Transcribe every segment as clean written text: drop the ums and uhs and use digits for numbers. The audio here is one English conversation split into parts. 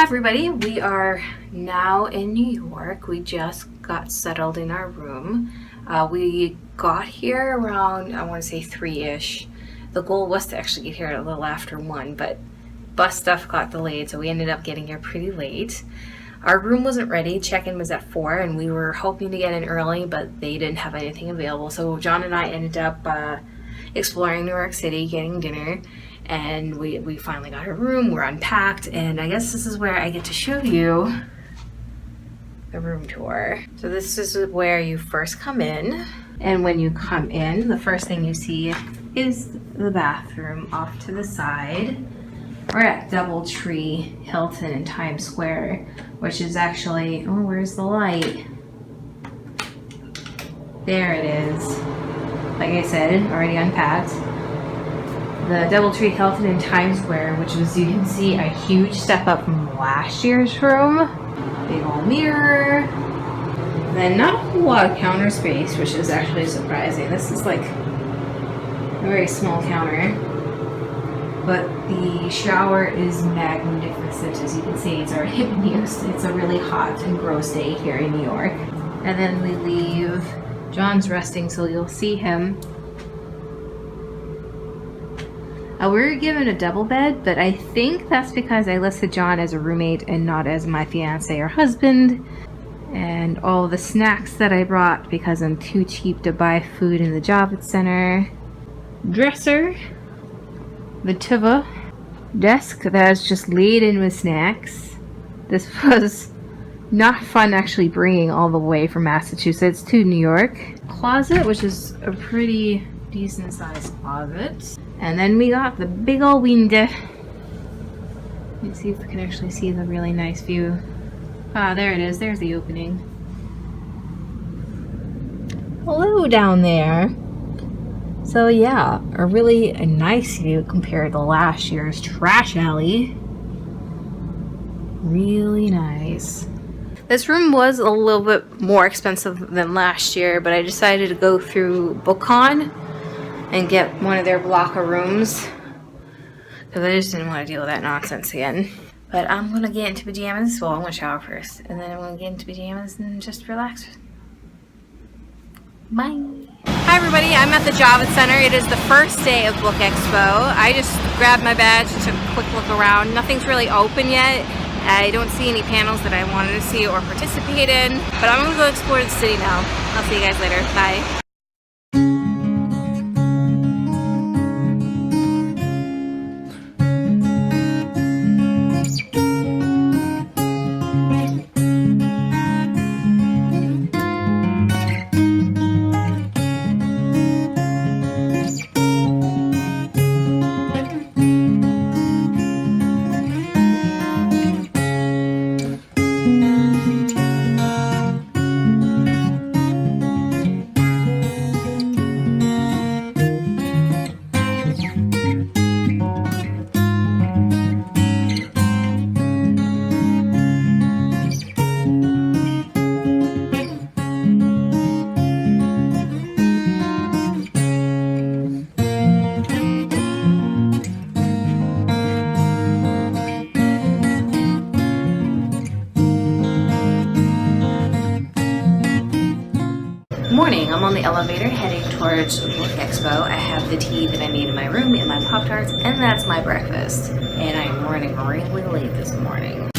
Hi everybody, we are now in New York. We just got settled in our room. We got here around, I want to say 3-ish. The goal was to actually get here a little after 1, but bus stuff got delayed, so we ended up getting here pretty late. Our room wasn't ready. Check-in was at 4, and we were hoping to get in early, but they didn't have anything available. So John and I ended up exploring New York City, getting dinner, and we finally got our room. We're unpacked, and I guess this is where I get to show you the room tour. So this is where you first come in, and when you come in, the first thing you see is the bathroom off to the side. We're at DoubleTree Hilton in Times Square, which is actually, oh, where's the light? There it is. Like I said, already unpacked. The DoubleTree Hilton in Times Square, which was, you can see, a huge step up from last year's room. Big old mirror. Then not a whole lot of counter space, which is actually surprising. This is like a very small counter. But the shower is magnificent. As you can see, it's already been used. It's a really hot and gross day here in New York. And then we leave. John's resting, so you'll see him. We were given a double bed, but I think that's because I listed John as a roommate and not as my fiance or husband. And all the snacks that I brought because I'm too cheap to buy food in the Javits Center. Dresser. The tuva desk that is just laden with snacks. This was not fun actually bringing all the way from Massachusetts to New York. Closet, which is a pretty decent sized closet. And then we got the big old window. Let's see if we can actually see the really nice view. Ah, there it is. There's the opening. Hello down there. So yeah, a really nice view compared to last year's trash alley. Really nice. This room was a little bit more expensive than last year, but I decided to go through BookCon and get one of their block of rooms because I just didn't want to deal with that nonsense again. But I'm going to get into pajamas. Well, I'm going to shower first, and then I'm going to get into pajamas and just relax. Bye. Hi everybody, I'm at the Javits Center. It is the first day of BookExpo. I just grabbed my badge and took a quick look around. Nothing's really open yet. I don't see any panels that I wanted to see or participate in, but I'm gonna go explore the city now. I'll see you guys later. Bye. Morning, I'm on the elevator heading towards BookExpo. I have the tea that I made in my room and my Pop-Tarts, and that's my breakfast. And I am running really late this morning.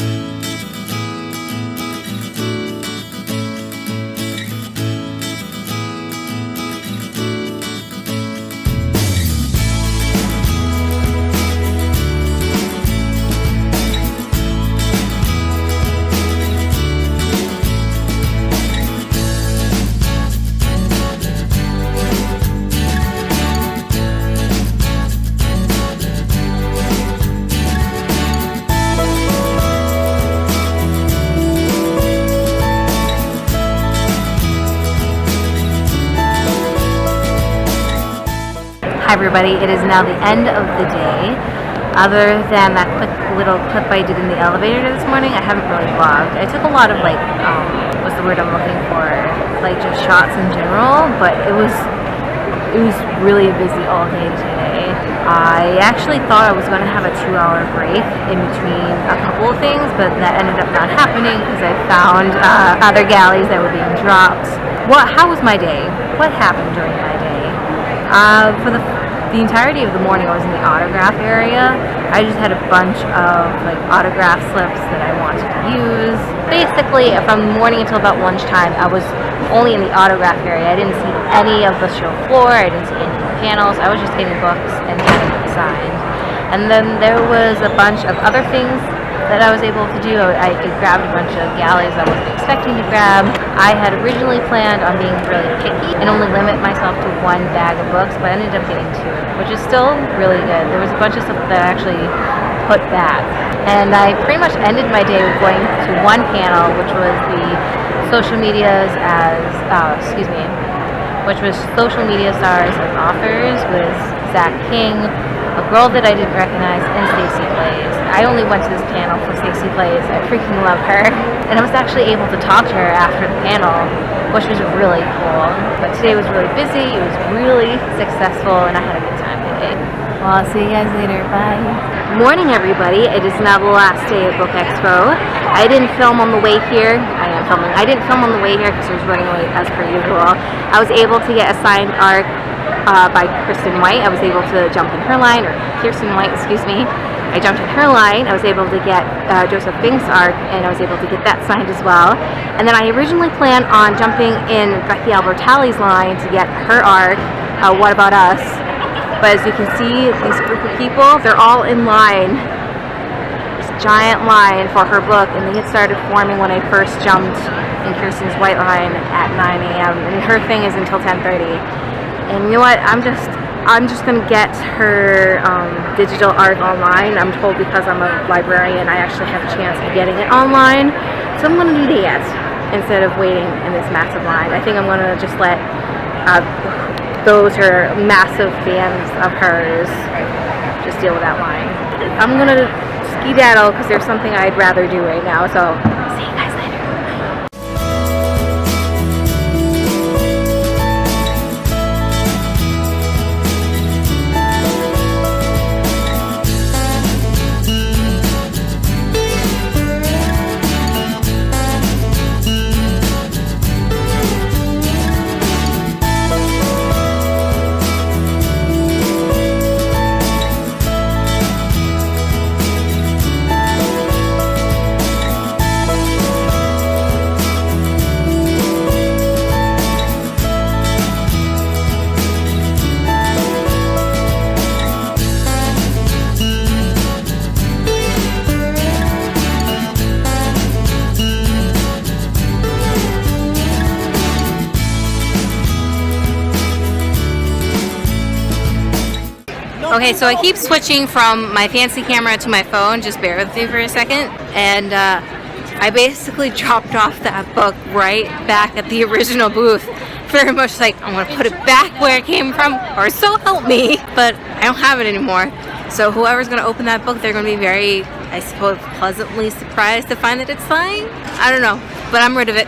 Hi everybody, it is now the end of the day. Other than that quick little clip I did in the elevator this morning, I haven't really vlogged. I took a lot of what's the word I'm looking for? Like just shots in general, but it was really busy all day today. today. I actually thought I was going to have a 2-hour break in between a couple of things, but that ended up not happening because I found other galleys that were being dropped. How was my day? What happened during my day? For the entirety of the morning, I was in the autograph area. I just had a bunch of like autograph slips that I wanted to use. Basically, from morning until about lunchtime, I was only in the autograph area. I didn't see any of the show floor. I didn't see any panels. I was just getting books and having them signed. And then there was a bunch of other things that I was able to do. I grabbed a bunch of galleys I wasn't expecting to grab. I had originally planned on being really picky and only limit myself to one bag of books, but I ended up getting 2, which is still really good. There was a bunch of stuff that I actually put back. And I pretty much ended my day with going to one panel, which was the social medias as, which was social media stars as authors with Zach King, a girl that I didn't recognize, and Stacey Plays. I only went to this panel for Stacey Plays. I freaking love her. And I was actually able to talk to her after the panel, which was really cool. But today was really busy, it was really successful, and I had a good time today. Well, I'll see you guys later. Bye. Morning, everybody. It is now the last day at BookExpo. I didn't film on the way here. I didn't film on the way here because I was running late as per usual. I was able to get a signed art by Kristen White. I was able to jump in her line, or Kirsten White, excuse me. I jumped in her line. I was able to get Joseph Fink's arc, and I was able to get that signed as well. And then I originally planned on jumping in Becky Albertalli's line to get her arc, What About Us? But as you can see, this group of people, they're all in line. This giant line for her book, and they had started forming when I first jumped in Kirsten's white line at 9 a.m. and her thing is until 10:30. And you know what? I'm just gonna get her digital art online. I'm told because I'm a librarian, I actually have a chance of getting it online. So I'm gonna do that instead of waiting in this massive line. I think I'm gonna just let those who are massive fans of hers just deal with that line. I'm gonna skedaddle because there's something I'd rather do right now. So see you guys later. Okay, so I keep switching from my fancy camera to my phone. Just bear with me for a second. And I basically dropped off that book right back at the original booth. Very much like, I'm going to put it back where it came from, or so help me. But I don't have it anymore. So whoever's going to open that book, they're going to be very, I suppose, pleasantly surprised to find that it's signed. I don't know, but I'm rid of it.